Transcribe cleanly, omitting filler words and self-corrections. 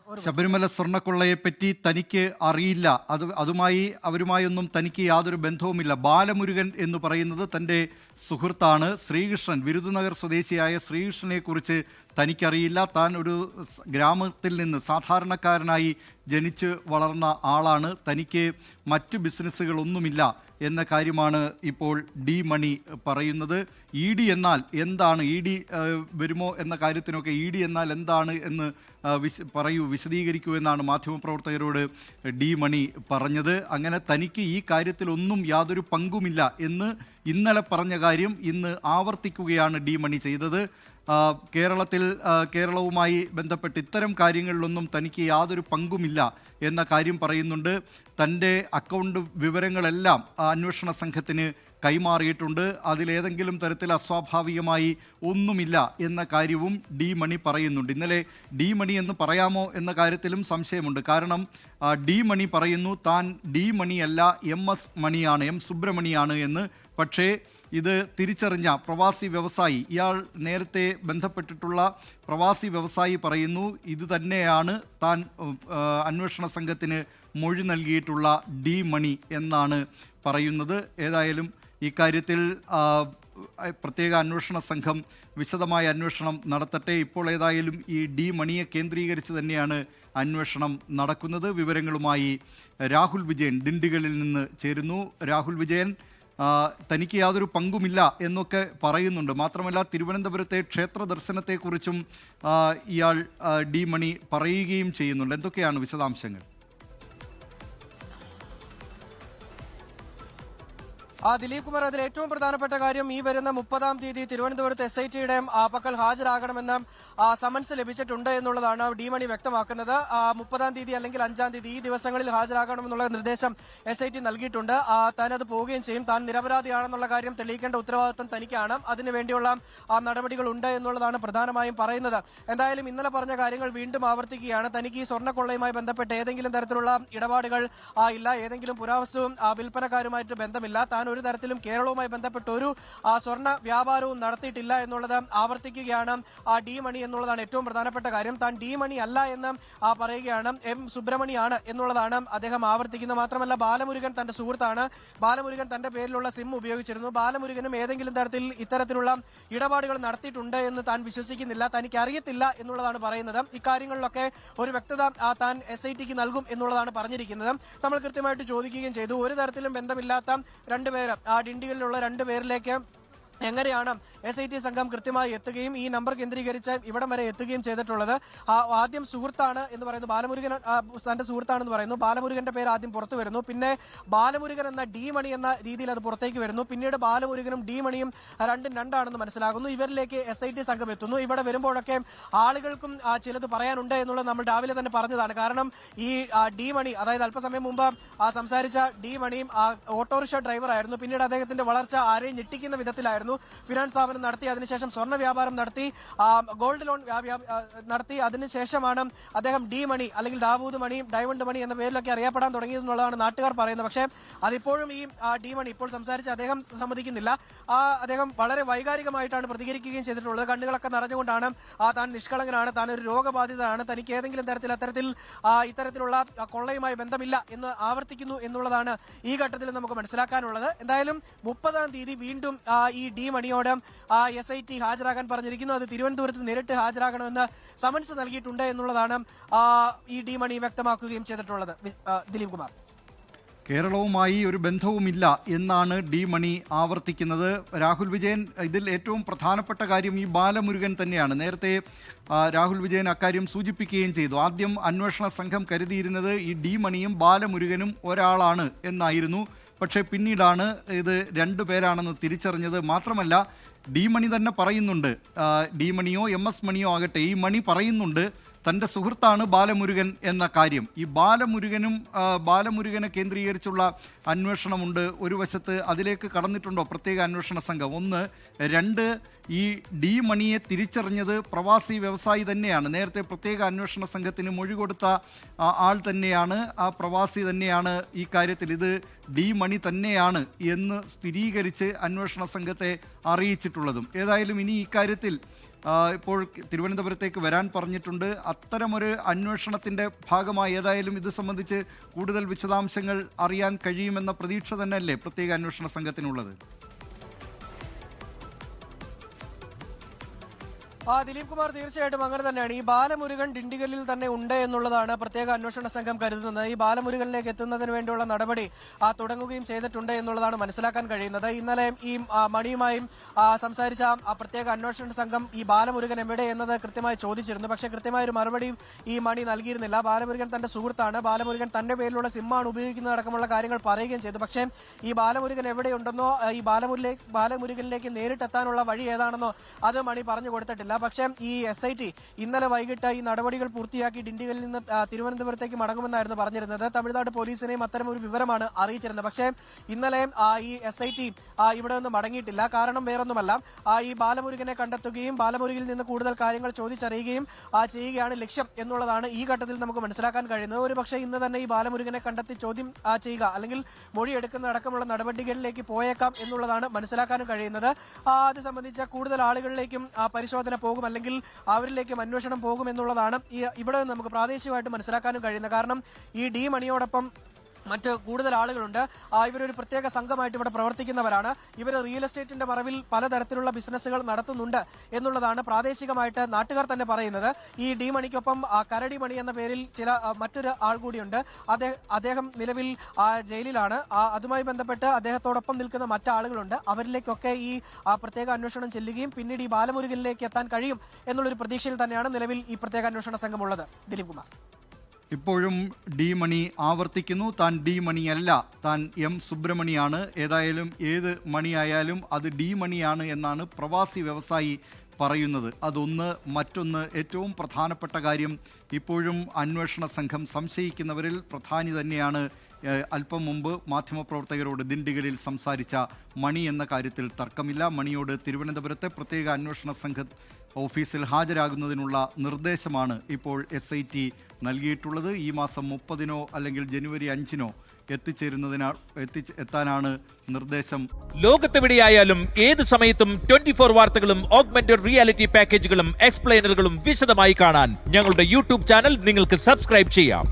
ശബരിമല സ്വർണ്ണക്കൊള്ളയെപ്പറ്റി തനിക്ക് അറിയില്ല, അവരുമായൊന്നും തനിക്ക് യാതൊരു ബന്ധവുമില്ല. ബാലമുരുകൻ എന്ന് പറയുന്നത് തൻ്റെ സുഹൃത്താണ്. ശ്രീകൃഷ്ണൻ, വിരുദനഗർ സ്വദേശിയായ ശ്രീകൃഷ്ണനെ കുറിച്ച് തനിക്കറിയില്ല. താൻ ഒരു ഗ്രാമത്തിൽ നിന്ന് സാധാരണക്കാരനായി ജനിച്ച് വളർന്ന ആളാണ്. തനിക്ക് മറ്റു ബിസിനസ്സുകളൊന്നുമില്ല എന്ന കാര്യമാണ് ഇപ്പോൾ ഡി മണി പറയുന്നത്. ഇ ഡി എന്നാൽ എന്താണ്, ഇ ഡി വരുമോ എന്ന കാര്യത്തിനൊക്കെ ഇ ഡി എന്നാൽ എന്താണ് എന്ന് വിശദീകരിക്കൂ എന്നാണ് മാധ്യമപ്രവർത്തകരോട് ഡി മണി പറഞ്ഞത്. അങ്ങനെ തനിക്ക് ഈ കാര്യത്തിലൊന്നും യാതൊരു പങ്കുമില്ല എന്ന് ഇന്നലെ പറഞ്ഞ കാര്യം ഇന്ന് ആവർത്തിക്കുകയാണ് ഡി മണി ചെയ്തത്. കേരളവുമായി ബന്ധപ്പെട്ട് ഇത്തരം കാര്യങ്ങളിലൊന്നും തനിക്ക് യാതൊരു പങ്കുമില്ല എന്ന കാര്യം പറയുന്നുണ്ട്. തൻ്റെ അക്കൗണ്ട് വിവരങ്ങളെല്ലാം അന്വേഷണ സംഘത്തിന് കൈമാറിയിട്ടുണ്ട്. അതിലേതെങ്കിലും തരത്തിൽ അസ്വാഭാവികമായി ഒന്നുമില്ല എന്ന കാര്യവും ഡി മണി പറയുന്നുണ്ട്. ഇന്നലെ ഡി മണി എന്ന് പറയാമോ എന്ന കാര്യത്തിലും സംശയമുണ്ട്. കാരണം ഡി മണി പറയുന്നു താൻ ഡി മണിയല്ല എം മണിയാണ്, എം സുബ്രമണിയാണ് എന്ന്. പക്ഷേ ഇത് തിരിച്ചറിഞ്ഞ പ്രവാസി വ്യവസായി, ഇയാൾ നേരത്തെ ബന്ധപ്പെട്ടിട്ടുള്ള പ്രവാസി വ്യവസായി പറയുന്നു ഇത് തന്നെയാണ് താൻ അന്വേഷണ സംഘത്തിന് മൊഴി നൽകിയിട്ടുള്ള ഡി മണി എന്നാണ് പറയുന്നത്. ഏതായാലും ഇക്കാര്യത്തിൽ പ്രത്യേക അന്വേഷണ സംഘം വിശദമായ അന്വേഷണം നടത്തട്ടെ. ഇപ്പോൾ ഏതായാലും ഈ ഡി മണിയെ കേന്ദ്രീകരിച്ച് തന്നെയാണ് അന്വേഷണം നടക്കുന്നത്. വിവരങ്ങളുമായി രാഹുൽ വിജയൻ ദിണ്ടിഗലിൽ നിന്ന് ചേരുന്നു. രാഹുൽ വിജയൻ, തനിക്ക് യാതൊരു പങ്കുമില്ല എന്നൊക്കെ പറയുന്നുണ്ട്. മാത്രമല്ല തിരുവനന്തപുരത്തെ ക്ഷേത്ര ദർശനത്തെക്കുറിച്ചും ഇയാൾ ഡി മണി പറയുകയും ചെയ്യുന്നുണ്ട്. എന്തൊക്കെയാണ് വിശദാംശങ്ങൾ? ദിലീപ് കുമാർ, അതിൽ ഏറ്റവും പ്രധാനപ്പെട്ട കാര്യം ഈ വരുന്ന 30-ാം തീയതി തിരുവനന്തപുരത്ത് SIT-യുടെ പക്കൽ ഹാജരാകണമെന്ന് സമൻസ് ലഭിച്ചിട്ടുണ്ട് എന്നുള്ളതാണ് ഡി മണി വ്യക്തമാക്കുന്നത്. 30-ാം തീയതി അല്ലെങ്കിൽ 5-ാം തീയതി ഈ ദിവസങ്ങളിൽ ഹാജരാകണമെന്നുള്ള നിർദ്ദേശം SIT നൽകിയിട്ടുണ്ട്. താനത് പോവുകയും ചെയ്യും. താൻ നിരപരാധിയാണെന്നുള്ള കാര്യം തെളിയിക്കേണ്ട ഉത്തരവാദിത്തം തനിക്കാണ്. അതിനുവേണ്ടിയുള്ള ഉണ്ട് എന്നുള്ളതാണ് പ്രധാനമായും പറയുന്നത്. എന്തായാലും ഇന്നലെ പറഞ്ഞ കാര്യങ്ങൾ വീണ്ടും ആവർത്തിക്കുകയാണ്. തനിക്ക് ഈ സ്വർണ്ണക്കൊള്ളയുമായി ബന്ധപ്പെട്ട് ഏതെങ്കിലും തരത്തിലുള്ള ഇടപാടുകൾ ഇല്ല, ഏതെങ്കിലും പുരാവസ്തു വിൽപ്പനക്കാരുമായിട്ട് ബന്ധമില്ല, താൻ ഒരു തരത്തിലും കേരളവുമായി ബന്ധപ്പെട്ട് ഒരു സ്വർണ്ണ വ്യാപാരവും നടത്തിയിട്ടില്ല എന്നുള്ളത് ആവർത്തിക്കുകയാണ് ഡി മണി എന്നുള്ളതാണ് ഏറ്റവും പ്രധാനപ്പെട്ട കാര്യം. താൻ ഡി മണി അല്ല എന്ന് പറയുകയാണ്, എം സുബ്രമണിയാണ് എന്നുള്ളതാണ് അദ്ദേഹം ആവർത്തിക്കുന്നത്. മാത്രമല്ല ബാലമുരുകൻ തന്റെ സുഹൃത്താണ്. ബാലമുരുകൻ തന്റെ പേരിലുള്ള സിം ഉപയോഗിച്ചിരുന്നു. ബാലമുരുകനും ഏതെങ്കിലും തരത്തിൽ ഇത്തരത്തിലുള്ള ഇടപാടുകൾ നടത്തിയിട്ടുണ്ട് എന്ന് താൻ വിശ്വസിക്കുന്നില്ല, തനിക്ക് അറിയത്തില്ല എന്നുള്ളതാണ് പറയുന്നത്. ഇക്കാര്യങ്ങളിലൊക്കെ ഒരു വ്യക്തത താൻ SIT-ക്ക് നൽകും എന്നുള്ളതാണ് പറഞ്ഞിരിക്കുന്നത്. നമ്മൾ കൃത്യമായിട്ട് ചോദിക്കുകയും ചെയ്തു, ഒരു തരത്തിലും ബന്ധമില്ലാത്ത രണ്ടുപേര് ഡിണ്ടിഗലിലുള്ള രണ്ടുപേരിലേക്ക് എങ്ങനെയാണ് SIT സംഘം കൃത്യമായി എത്തുകയും ഈ നമ്പർ കേന്ദ്രീകരിച്ച് ഇവിടം വരെ എത്തുകയും ചെയ്തിട്ടുള്ളത്? ആദ്യം സുഹൃത്താണ് എന്ന് പറയുന്നു, ബാലമുരുകൻ തന്റെ സുഹൃത്താണെന്ന് പറയുന്നു. ബാലമുരുകന്റെ പേര് ആദ്യം പുറത്തു വരുന്നു. പിന്നെ ബാലമുരുകൻ എന്ന ഡി മണി എന്ന രീതിയിൽ അത് പുറത്തേക്ക് വരുന്നു. പിന്നീട് ബാലമുരുകനും ഡി മണിയും രണ്ടും രണ്ടാണെന്ന് മനസ്സിലാകുന്നു. ഇവരിലേക്ക് SIT സംഘം എത്തുന്നു. ഇവിടെ വരുമ്പോഴൊക്കെ ആളുകൾക്കും ചിലത് പറയാനുണ്ട് എന്നുള്ളത് നമ്മൾ രാവിലെ തന്നെ പറഞ്ഞതാണ്. കാരണം ഈ ഡി മണി, അതായത് അല്പസമയം മുമ്പ് സംസാരിച്ച ഡി മണിയും ഓട്ടോറിക്ഷ ഡ്രൈവർ ആയിരുന്നു. പിന്നീട് അദ്ദേഹത്തിന്റെ വളർച്ച ആരെയും ഞെട്ടിക്കുന്ന വിധത്തിലായിരുന്നു. ഫിനാൻസ് സ്ഥാപനം നടത്തി, അതിനുശേഷം സ്വർണ്ണ വ്യാപാരം നടത്തി, ഗോൾഡ് ലോൺ നടത്തി. അതിനുശേഷമാണ് അദ്ദേഹം ഡി മണി അല്ലെങ്കിൽ ദാവൂദ് മണി, ഡയമണ്ട് മണി എന്ന പേരിലൊക്കെ അറിയപ്പെടാൻ തുടങ്ങിയതെന്നുള്ളതാണ് നാട്ടുകാർ പറയുന്നത്. പക്ഷേ അതിപ്പോഴും ഈ ഡി മണി ഇപ്പോൾ സംസാരിച്ച് അദ്ദേഹം സമ്മതിക്കുന്നില്ല. അദ്ദേഹം വളരെ വൈകാരികമായിട്ടാണ് പ്രതികരിക്കുകയും ചെയ്തിട്ടുള്ളത്. കണ്ണുകളൊക്കെ നിറഞ്ഞുകൊണ്ടാണ് താൻ നിഷ്കളങ്കനാണ്, താൻ ഒരു രോഗബാധിതനാണ്, തനിക്ക് ഏതെങ്കിലും തരത്തിൽ ഇത്തരത്തിലുള്ള കൊള്ളയുമായി ബന്ധമില്ല എന്ന് ആവർത്തിക്കുന്നു എന്നുള്ളതാണ് ഈ ഘട്ടത്തിൽ നമുക്ക് മനസ്സിലാക്കാനുള്ളത്. എന്തായാലും 30-ാം തീയതി വീണ്ടും ഈ ഡി മണിയോട് SIT ഹാജരാകാൻ പറഞ്ഞിരിക്കുന്നു. അത് തിരുവനന്തപുരത്ത് നേരിട്ട് ഹാജരാകണമെന്ന് സമൻസ് നൽകിയിട്ടുണ്ട് എന്നുള്ളതാണ് ഈ ഡി മണി വ്യക്തമാക്കുകയും ചെയ്തിട്ടുള്ളത്. ദിലീപ് കുമാർ, കേരളവുമായി ഒരു ബന്ധവുമില്ല എന്നാണ് ഡി മണി ആവർത്തിക്കുന്നത്. രാഹുൽ വിജയൻ, ഇതിൽ ഏറ്റവും പ്രധാനപ്പെട്ട കാര്യം ഈ ബാലമുരുകൻ തന്നെയാണ്. നേരത്തെ രാഹുൽ വിജയൻ അക്കാര്യം സൂചിപ്പിക്കുകയും ചെയ്തു. ആദ്യം അന്വേഷണ സംഘം കരുതിയിരുന്നത് ഈ ഡി മണിയും ബാലമുരുകനും ഒരാളാണ് എന്നായിരുന്നു. പക്ഷേ പിന്നീടാണ് ഇത് രണ്ടു പേരാണെന്ന് തിരിച്ചറിഞ്ഞത്. മാത്രമല്ല ഡി മണി തന്നെ പറയുന്നുണ്ട്, ഡി മണിയോ MS മണിയോ ആകട്ടെ, ഈ മണി പറയുന്നുണ്ട് തൻ്റെ സുഹൃത്താണ് ബാലമുരുകൻ എന്ന കാര്യം. ഈ ബാലമുരുകനെ കേന്ദ്രീകരിച്ചുള്ള അന്വേഷണമുണ്ട്. ഒരു വശത്ത് അതിലേക്ക് കടന്നിട്ടുണ്ടോ പ്രത്യേക അന്വേഷണ സംഘം? 1. 2, ഈ ഡി മണിയെ തിരിച്ചറിഞ്ഞത് പ്രവാസി വ്യവസായി തന്നെയാണ്. നേരത്തെ പ്രത്യേക അന്വേഷണ സംഘത്തിന് മൊഴി കൊടുത്ത ആൾ തന്നെയാണ്, ആ പ്രവാസി തന്നെയാണ് ഈ കാര്യത്തിൽ ഇത് ഡി മണി തന്നെയാണ് എന്ന് സ്ഥിരീകരിച്ച് അന്വേഷണ സംഘത്തെ അറിയിച്ചിട്ടുള്ളതും. ഏതായാലും ഇനി ഇക്കാര്യത്തിൽ ഇപ്പോൾ തിരുവനന്തപുരത്തേക്ക് വരാൻ പറഞ്ഞിട്ടുണ്ട്. അത്തരമൊരു അന്വേഷണത്തിൻ്റെ ഭാഗമായി ഏതായാലും ഇത് സംബന്ധിച്ച് കൂടുതൽ വിശദാംശങ്ങൾ അറിയാൻ കഴിയുമെന്ന പ്രതീക്ഷ തന്നെയല്ലേ പ്രത്യേക അന്വേഷണ സംഘത്തിനുള്ളത്? ദിലീപ് കുമാർ, തീർച്ചയായിട്ടും അങ്ങനെ തന്നെയാണ്. ഈ ബാലമുരുകൻ ഡിണ്ടിഗലിൽ തന്നെ ഉണ്ട് എന്നുള്ളതാണ് പ്രത്യേക അന്വേഷണ സംഘം കരുതുന്നത്. ഈ ബാലമുരുകനിലേക്ക് എത്തുന്നതിന് വേണ്ടിയുള്ള നടപടി തുടങ്ങുകയും ചെയ്തിട്ടുണ്ട് എന്നുള്ളതാണ് മനസ്സിലാക്കാൻ കഴിയുന്നത്. ഇന്നലെ ഈ മണിയുമായും സംസാരിച്ച പ്രത്യേക അന്വേഷണ സംഘം ഈ ബാലമുരുകൻ എവിടെ എന്നത് കൃത്യമായി ചോദിച്ചിരുന്നു. പക്ഷേ കൃത്യമായ ഒരു മറുപടിയും ഈ മണി നൽകിയിരുന്നില്ല. ബാലമുരുകൻ തന്റെ സുഹൃത്താണ്, ബാലമുരുകൻ തന്റെ പേരിലുള്ള സിമ്മാണ് ഉപയോഗിക്കുന്നതടക്കമുള്ള കാര്യങ്ങൾ പറയുകയും ചെയ്തു. പക്ഷേ ഈ ബാലമുരുകൻ എവിടെയുണ്ടെന്നോ ഈ ബാലമുരുകനിലേക്ക് നേരിട്ടെത്താനുള്ള വഴി ഏതാണെന്നോ അത് മണി പറഞ്ഞു കൊടുത്തിട്ടില്ല. പക്ഷേ ഈ SIT ഇന്നലെ വൈകിട്ട് ഈ നടപടികൾ പൂർത്തിയാക്കി ഡിണ്ടിഗലിൽ നിന്ന് തിരുവനന്തപുരത്തേക്ക് മടങ്ങുമെന്നായിരുന്നു പറഞ്ഞിരുന്നത്. തമിഴ്നാട് പോലീസിനെയും അത്തരം ഒരു വിവരമാണ് അറിയിച്ചിരുന്നത്. പക്ഷേ ഇന്നലെ ഈ SIT ഇവിടെ നിന്ന് മടങ്ങിയിട്ടില്ല. കാരണം വേറൊന്നുമല്ല, ഈ ബാലമുരുകനെ കണ്ടെത്തുകയും ബാലമുരുകനിൽ നിന്ന് കൂടുതൽ കാര്യങ്ങൾ ചോദിച്ചറിയുകയും ചെയ്യുകയാണ് ലക്ഷ്യം എന്നുള്ളതാണ് ഈ ഘട്ടത്തിൽ നമുക്ക് മനസ്സിലാക്കാൻ കഴിയുന്നത്. ഒരു പക്ഷേ ഇന്ന് തന്നെ ഈ ബാലമുരുകനെ കണ്ടെത്തി ചോദ്യം ചെയ്യുക അല്ലെങ്കിൽ മൊഴിയെടുക്കുന്ന അടക്കമുള്ള നടപടികളിലേക്ക് പോയേക്കാം എന്നുള്ളതാണ് മനസ്സിലാക്കാനും കഴിയുന്നത്. അത് സംബന്ധിച്ച കൂടുതൽ ആളുകളിലേക്കും പരിശോധന പോകും, അല്ലെങ്കിൽ അവരിലേക്കും അന്വേഷണം പോകും എന്നുള്ളതാണ് ഇവിടെ നമുക്ക് പ്രാദേശികമായിട്ട് മനസ്സിലാക്കാനും കഴിയുന്നത്. കാരണം ഈ ഡി മണിയോടൊപ്പം മറ്റ് കൂടുതൽ ആളുകളുണ്ട്. ഇവരൊരു പ്രത്യേക സംഘമായിട്ട് ഇവിടെ പ്രവർത്തിക്കുന്നവരാണ്. ഇവർ റിയൽ എസ്റ്റേറ്റിന്റെ മറവിൽ പലതരത്തിലുള്ള ബിസിനസ്സുകൾ നടത്തുന്നുണ്ട് എന്നുള്ളതാണ് പ്രാദേശികമായിട്ട് നാട്ടുകാർ തന്നെ പറയുന്നത്. ഈ ഡി മണിക്കൊപ്പം കരടി മണി എന്ന പേരിൽ മറ്റൊരു ആൾ കൂടിയുണ്ട്. അദ്ദേഹം നിലവിൽ ജയിലിലാണ്. അതുമായി ബന്ധപ്പെട്ട് അദ്ദേഹത്തോടൊപ്പം നിൽക്കുന്ന മറ്റാളുകളുണ്ട്. അവരിലേക്കൊക്കെ ഈ പ്രത്യേക അന്വേഷണം ചെല്ലുകയും പിന്നീട് ഈ ബാലമുരുകനിലേക്ക് എത്താൻ കഴിയും എന്നുള്ളൊരു പ്രതീക്ഷയിൽ തന്നെയാണ് നിലവിൽ ഈ പ്രത്യേക അന്വേഷണ സംഘമുള്ളത്. ദിലീപ് കുമാർ, ഇപ്പോഴും ഡി മണി ആവർത്തിക്കുന്നു, താൻ ഡി മണിയല്ല, താൻ M സുബ്രഹ്മണിയാണ്. ഏതായാലും ഏത് മണിയായാലും അത് ഡി മണിയാണ് എന്നാണ് പ്രവാസി വ്യവസായി പറയുന്നത്. അതൊന്ന്. മറ്റൊന്ന്, ഏറ്റവും പ്രധാനപ്പെട്ട കാര്യം, ഇപ്പോഴും അന്വേഷണ സംഘം സംശയിക്കുന്നവരിൽ പ്രധാനി തന്നെയാണ് അല്പം മുമ്പ് മാധ്യമപ്രവർത്തകരോട് ദിണ്ടിഗലിൽ സംസാരിച്ച മണി എന്ന കാര്യത്തിൽ തർക്കമില്ല. മണിയോട് തിരുവനന്തപുരത്തെ പ്രത്യേക അന്വേഷണ സംഘ ഓഫീസിൽ ഹാജരാകുന്നതിനുള്ള നിർദ്ദേശമാണ് ഇപ്പോൾ SIT നൽകിയിട്ടുള്ളത്. ഈ മാസം 30-നോ അല്ലെങ്കിൽ ജനുവരി 5-നോ എത്താനാണ് നിർദ്ദേശം. ലോകത്തെവിടെയായാലും ഏത് സമയത്തും 24 വാർത്തകളും ഓഗ്മെന്റഡ് റിയാലിറ്റി പാക്കേജുകളും എക്സ്പ്ലെയിനറുകളും വിശദമായി കാണാൻ ഞങ്ങളുടെ YouTube ചാനൽ നിങ്ങൾക്ക് സബ്സ്ക്രൈബ് ചെയ്യാം.